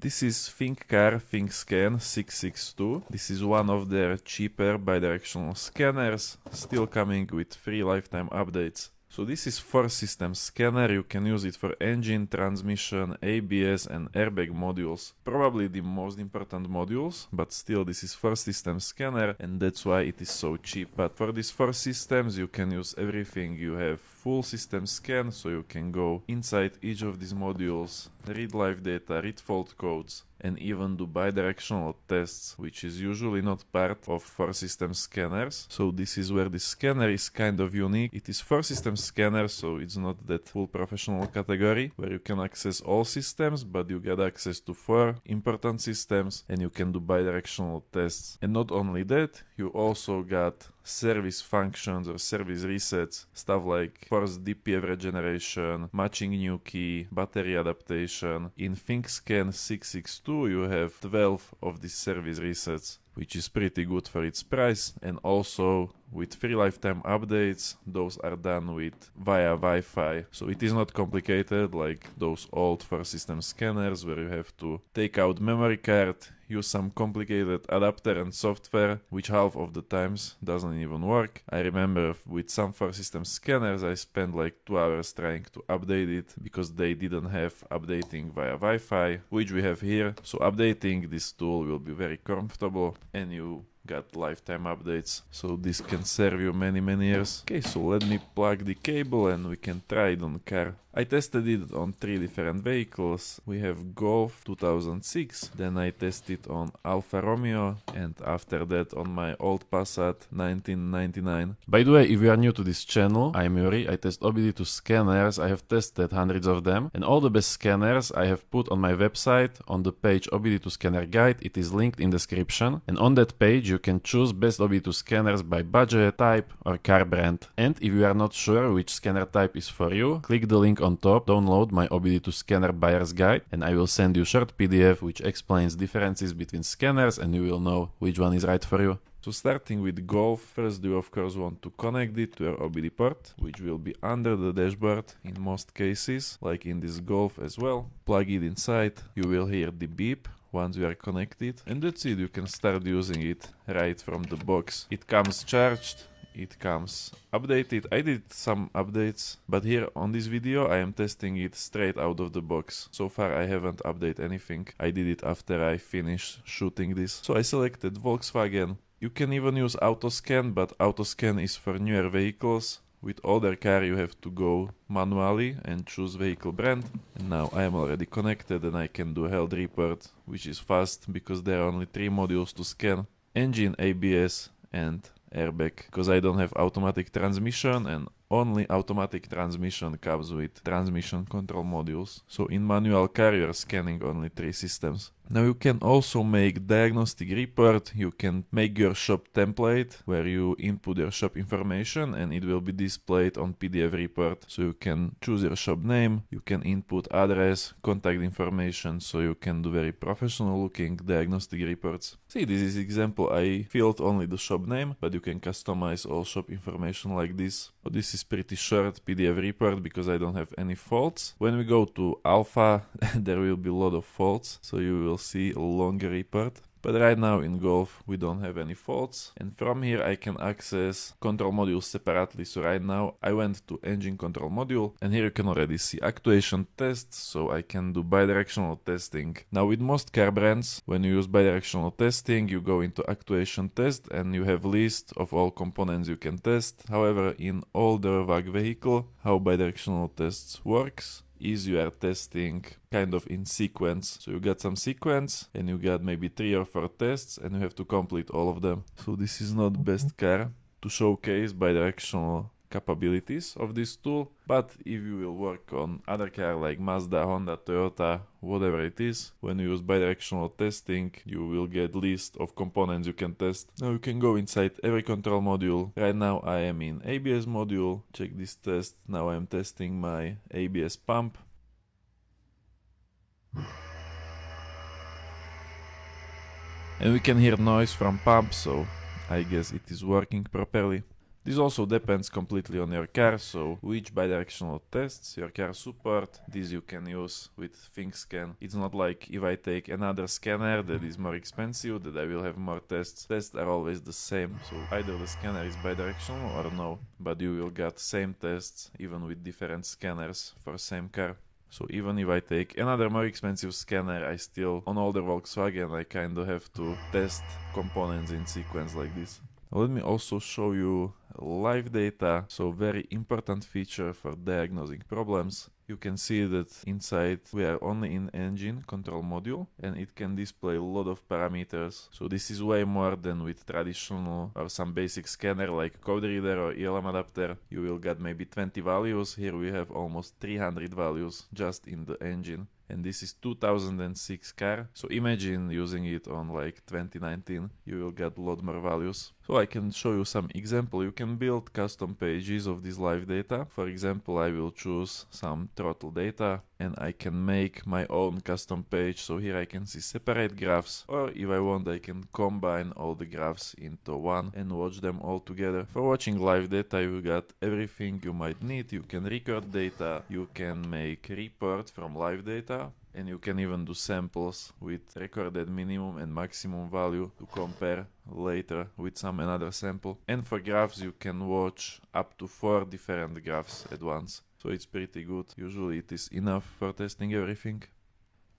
This is Thinkcar Thinkscan 662. This is one of their cheaper bidirectional scanners, still coming with free lifetime updates. So this is 4-system scanner. You can use it for engine, transmission, ABS and airbag modules. Probably the most important modules, but still this is 4-system scanner and that's why it is so cheap. But for these 4 systems you can use everything. You have full system scan, so you can go inside each of these modules, read live data, read fault codes, and even do bidirectional tests, which is usually not part of 4-system scanners. So this is where this scanner is kind of unique. It is 4-system scanner, so it's not that full professional category where you can access all systems, but you get access to 4 important systems and you can do bidirectional tests. And not only that, you also got service functions or service resets, stuff like forced DPF regeneration, matching new key, battery adaptation. In Thinkscan 662 you have 12 of these service resets, which is pretty good for its price, and also with free lifetime updates, those are done via Wi-Fi. So it is not complicated like those old 4-system scanners where you have to take out memory card, use some complicated adapter and software, which half of the times doesn't even work. I remember with some 4-system scanners I spent like 2 hours trying to update it because they didn't have updating via Wi-Fi, which we have here. So updating this tool will be very comfortable and you got lifetime updates, so this can serve you many years. Okay, so let me plug the cable and we can try it on the car. I tested it on 3 different vehicles. We have Golf 2006, then I tested on Alfa Romeo, and after that on my old Passat 1999. By the way, if you are new to this channel, I'm Yuri. I test OBD2 scanners. I have tested hundreds of them, and all the best scanners I have put on my website on the page OBD2 scanner guide. It is linked in description, and on that page you can choose best OBD2 scanners by budget, type or car brand. And if you are not sure which scanner type is for you, click the link on top, download my OBD2 scanner buyer's guide, and I will send you short PDF which explains differences between scanners and you will know which one is right for you. So starting with Golf, first you of course want to connect it to your OBD port, which will be under the dashboard in most cases, like in this Golf as well. Plug it inside, you will hear the beep once you are connected, and that's it. You can start using it right from the box. It comes charged, it comes updated. I did some updates, but here on this video I am testing it straight out of the box. So far I haven't updated anything. I did it after I finished shooting this. So I selected Volkswagen. You can even use Autoscan, but Autoscan is for newer vehicles. With older car you have to go manually and choose vehicle brand. And now I am already connected and I can do health report, which is fast because there are only 3 modules to scan: engine, ABS and airbag, because I don't have automatic transmission and only automatic transmission comes with transmission control modules. So in manual car you are scanning only 3 systems. Now you can also make diagnostic report. You can make your shop template where you input your shop information and it will be displayed on PDF report. So you can choose your shop name, you can input address, contact information, so you can do very professional looking diagnostic reports. See, this is example. I filled only the shop name, but you can customize all shop information like this. But this is pretty short PDF report because I don't have any faults. When we go to Alpha, there will be a lot of faults, so you will see a longer report. But right now in Golf we don't have any faults, and from here I can access control modules separately. So right now I went to engine control module and here you can already see actuation tests, so I can do bidirectional testing. Now with most car brands, when you use bidirectional testing you go into actuation test and you have list of all components you can test. However, in older VAG vehicle, how bidirectional tests works is you are testing kind of in sequence. So you got some sequence and you got maybe 3 or 4 tests and you have to complete all of them. So this is not best car to showcase bidirectional capabilities of this tool, but if you will work on other car like Mazda, Honda, Toyota, whatever it is, when you use bidirectional testing you will get list of components you can test. Now you can go inside every control module. Right now I am in ABS module. Check this test. Now I am testing my ABS pump. And we can hear noise from pump, so I guess it is working properly. This also depends completely on your car, so which bidirectional tests your car support, this you can use with Thinkscan. It's not like if I take another scanner that is more expensive, that I will have more tests. Tests are always the same, so either the scanner is bidirectional or no, but you will get same tests even with different scanners for same car. So even if I take another more expensive scanner, I still, on older Volkswagen, I kinda have to test components in sequence like this. Let me also show you live data, so very important feature for diagnosing problems. You can see that inside we are only in engine control module and it can display a lot of parameters. So this is way more than with traditional or some basic scanner like code reader or ELM adapter. You will get maybe 20 values. Here we have almost 300 values just in the engine. And this is 2006 car, so imagine using it on like 2019, you will get a lot more values. So I can show you some example. You can build custom pages of this live data. For example, I will choose some throttle data and I can make my own custom page. So here I can see separate graphs, or if I want I can combine all the graphs into one and watch them all together. For watching live data you got everything you might need. You can record data, you can make report from live data, and you can even do samples with recorded minimum and maximum value to compare later with some another sample. And for graphs you can watch up to 4 different graphs at once. So it's pretty good. Usually it is enough for testing everything.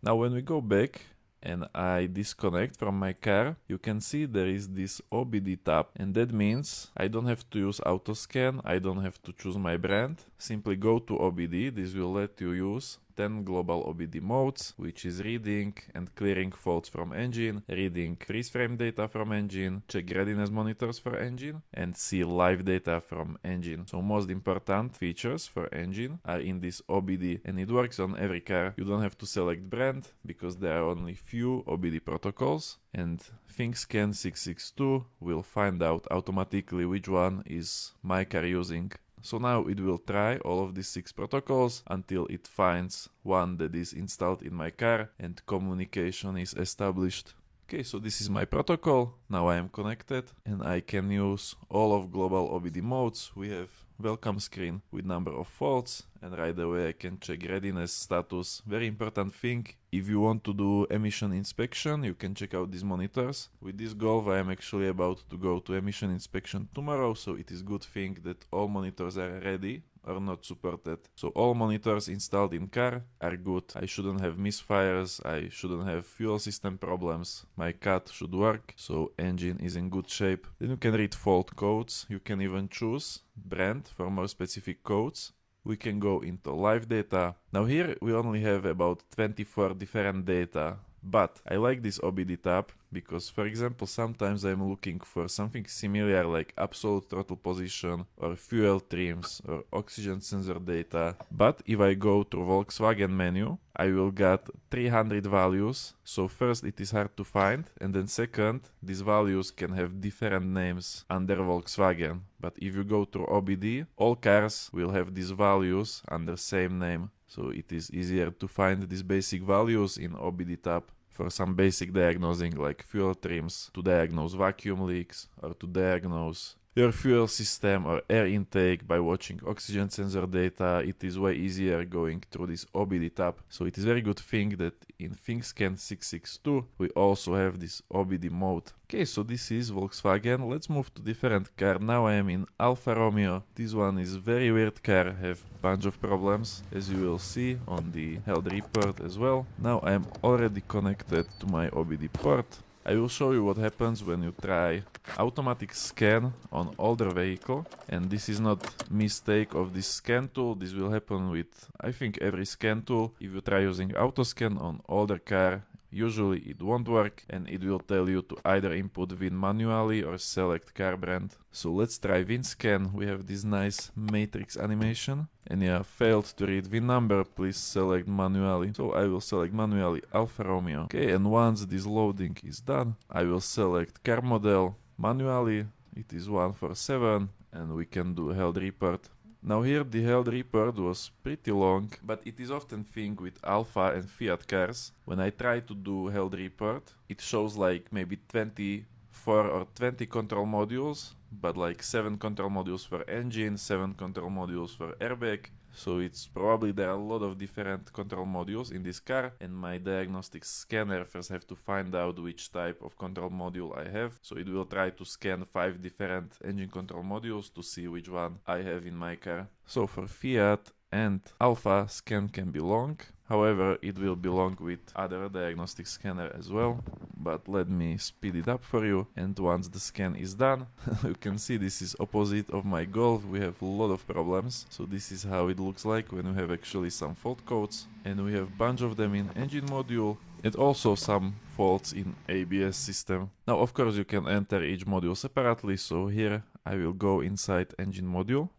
Now when we go back and I disconnect from my car, you can see there is this OBD tab, and that means I don't have to use autoscan, I don't have to choose my brand. Simply go to OBD. This will let you use 10 global OBD modes, which is reading and clearing faults from engine, reading freeze frame data from engine, check readiness monitors for engine, and see live data from engine. So most important features for engine are in this OBD, and it works on every car. You don't have to select brand because there are only few OBD protocols, and Thinkscan 662 will find out automatically which one is my car using. So now it will try all of these 6 protocols until it finds one that is installed in my car and communication is established. Okay, so this is my protocol. Now I am connected and I can use all of global OBD modes. We have welcome screen with number of faults, and right away I can check readiness status. Very important thing, if you want to do emission inspection, you can check out these monitors. With this Golf I am actually about to go to emission inspection tomorrow, so it is good thing that all monitors are ready or not supported. So all monitors installed in car are good. I shouldn't have misfires, I shouldn't have fuel system problems, my CAT should work, so engine is in good shape. Then you can read fault codes, you can even choose brand for more specific codes. We can go into live data. Now here we only have about 24 different data, but I like this OBD tab because, for example, sometimes I'm looking for something similar like absolute throttle position or fuel trims or oxygen sensor data. But if I go to Volkswagen menu, I will get 300 values. So first it is hard to find, and then second, these values can have different names under Volkswagen. But if you go to OBD, all cars will have these values under same name. So it is easier to find these basic values in OBD tab for some basic diagnosing like fuel trims, to diagnose vacuum leaks, or to diagnose your fuel system or air intake by watching oxygen sensor data. It is way easier going through this OBD tab. So it is very good thing that in Thinkscan 662 we also have this OBD mode. Okay, so this is Volkswagen. Let's move to different car. Now I am in Alfa Romeo. This one is very weird car, have bunch of problems, as you will see on the health report as well. Now I am already connected to my OBD port. I will show you what happens when you try automatic scan on older vehicle, and this is not mistake of this scan tool. This will happen with, I think, every scan tool. If you try using auto scan on older car, usually it won't work and it will tell you to either input VIN manually or select car brand. So let's try VIN scan. We have this nice matrix animation, and yeah, failed to read VIN number, please select manually. So I will select manually Alfa Romeo. Okay, and once this loading is done, I will select car model manually. It is 147 and we can do health report. Now here the health report was pretty long, but it is often thing with Alfa and Fiat cars. When I try to do health report, it shows like maybe 24 or 20 control modules, but like 7 control modules for engine, 7 control modules for airbag. So it's probably there are a lot of different control modules in this car, and my diagnostics scanner first have to find out which type of control module I have. So it will try to scan 5 different engine control modules to see which one I have in my car. So for Fiat and Alfa, scan can be long. However, it will belong with other diagnostic scanner as well. But let me speed it up for you, and once the scan is done, you can see this is opposite of my Golf. We have a lot of problems. So this is how it looks like when you have actually some fault codes, and we have bunch of them in engine module and also some faults in ABS system. Now of course you can enter each module separately, so here I will go inside engine module,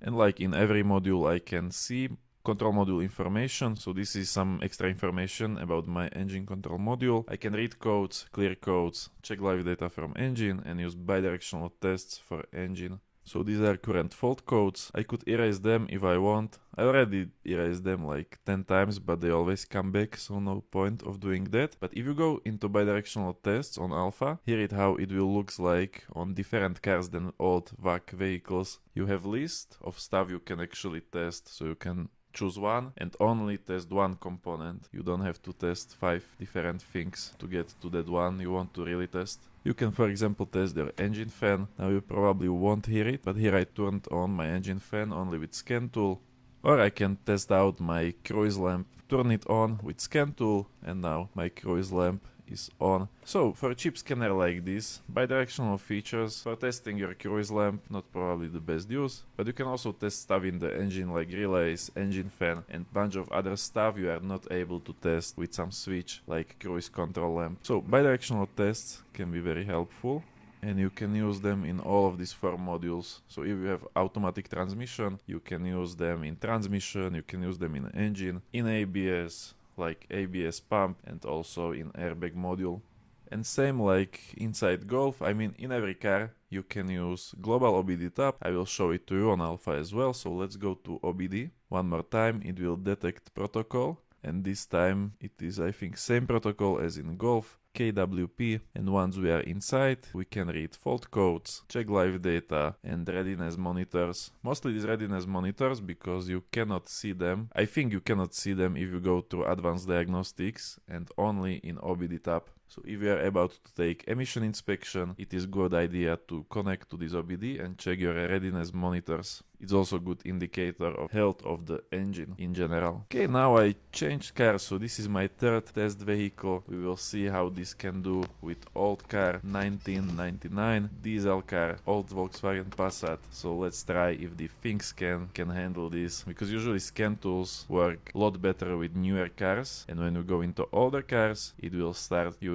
and like in every module I can see control module information. So this is some extra information about my engine control module. I can read codes, clear codes, check live data from engine, and use bidirectional tests for engine. So these are current fault codes. I could erase them if I want. I already erased them like 10 times, but they always come back, so no point of doing that. But if you go into bidirectional tests on Alfa, here is how it will look like on different cars than old VAC vehicles. You have list of stuff you can actually test, so you can choose one and only test one component. You don't have to test 5 different things to get to that one you want to really test. You can, for example, test their engine fan. Now you probably won't hear it, but here I turned on my engine fan only with scan tool. Or I can test out my cruise lamp, turn it on with scan tool, and now my cruise lamp is on. So for a cheap scanner like this, bidirectional features for testing your cruise lamp, not probably the best use, but you can also test stuff in the engine like relays, engine fan, and bunch of other stuff you are not able to test with some switch like cruise control lamp. So bidirectional tests can be very helpful, and you can use them in all of these 4 modules. So if you have automatic transmission, you can use them in transmission, you can use them in engine, in ABS, like ABS pump, and also in airbag module. And same like inside Golf, I mean in every car you can use global OBD tab. I will show it to you on Alfa as well, so let's go to OBD. One more time, it will detect protocol, and this time it is, I think, same protocol as in Golf, KWP, and once we are inside we can read fault codes, check live data, and readiness monitors. Mostly these readiness monitors because you cannot see them. I think you cannot see them if you go to advanced diagnostics and only in OBD tab. So if you are about to take emission inspection, it is good idea to connect to this OBD and check your readiness monitors. It's also a good indicator of health of the engine in general. Okay, now I changed car, so this is my 3rd test vehicle. We will see how this can do with old car 1999, diesel car, old Volkswagen Passat. So let's try if the Thinkscan can handle this, because usually scan tools work a lot better with newer cars, and when we go into older cars, you will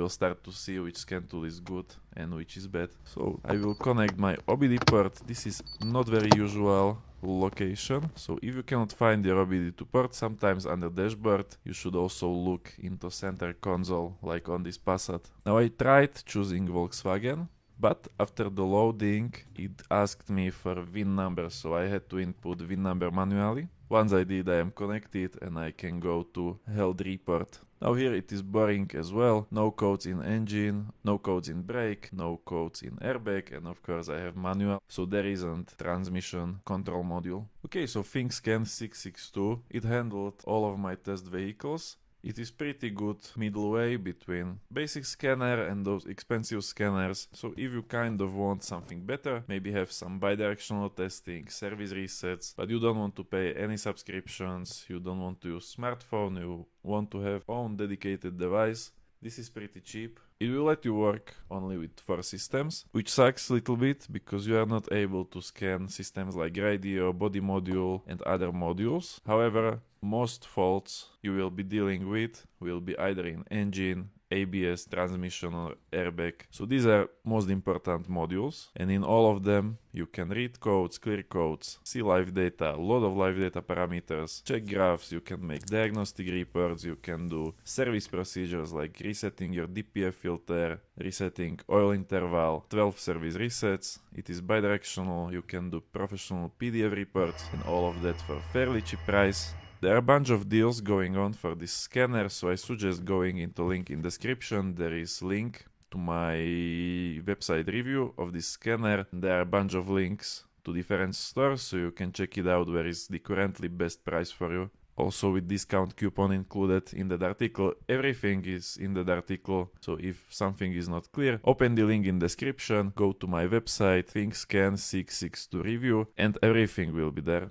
start to see which scan tool is good and which is bad. So I will connect my OBD port. This is not very usual location, so if you cannot find your OBD to port, sometimes under dashboard you should also look into center console like on this Passat. Now I tried choosing Volkswagen, but after the loading it asked me for VIN number, so I had to input VIN number manually. Once I did, I am connected and I can go to health report. Now here it is boring as well. No codes in engine, no codes in brake, no codes in airbag, and of course I have manual, so there isn't transmission control module. Okay, so Thinkscan 662, it handled all of my test vehicles. It is pretty good middle way between basic scanner and those expensive scanners. So if you kind of want something better, maybe have some bidirectional testing, service resets, but you don't want to pay any subscriptions, you don't want to use smartphone, you want to have own dedicated device, this is pretty cheap. It will let you work only with 4 systems, which sucks a little bit because you are not able to scan systems like radio, body module, and other modules. However, most faults you will be dealing with will be either in engine, ABS, transmission, or airbag. So these are most important modules, and in all of them you can read codes, clear codes, see live data, a lot of live data parameters, check graphs, you can make diagnostic reports, you can do service procedures like resetting your DPF filter, resetting oil interval, 12 service resets. It is bidirectional, you can do professional PDF reports, and all of that for fairly cheap price. There are a bunch of deals going on for this scanner, so I suggest going into link in description. There is link to my website review of this scanner. There are a bunch of links to different stores, so you can check it out where is the currently best price for you. Also with discount coupon included in that article. Everything is in that article, so if something is not clear, open the link in description, go to my website, Thinkscan 662 review, and everything will be there.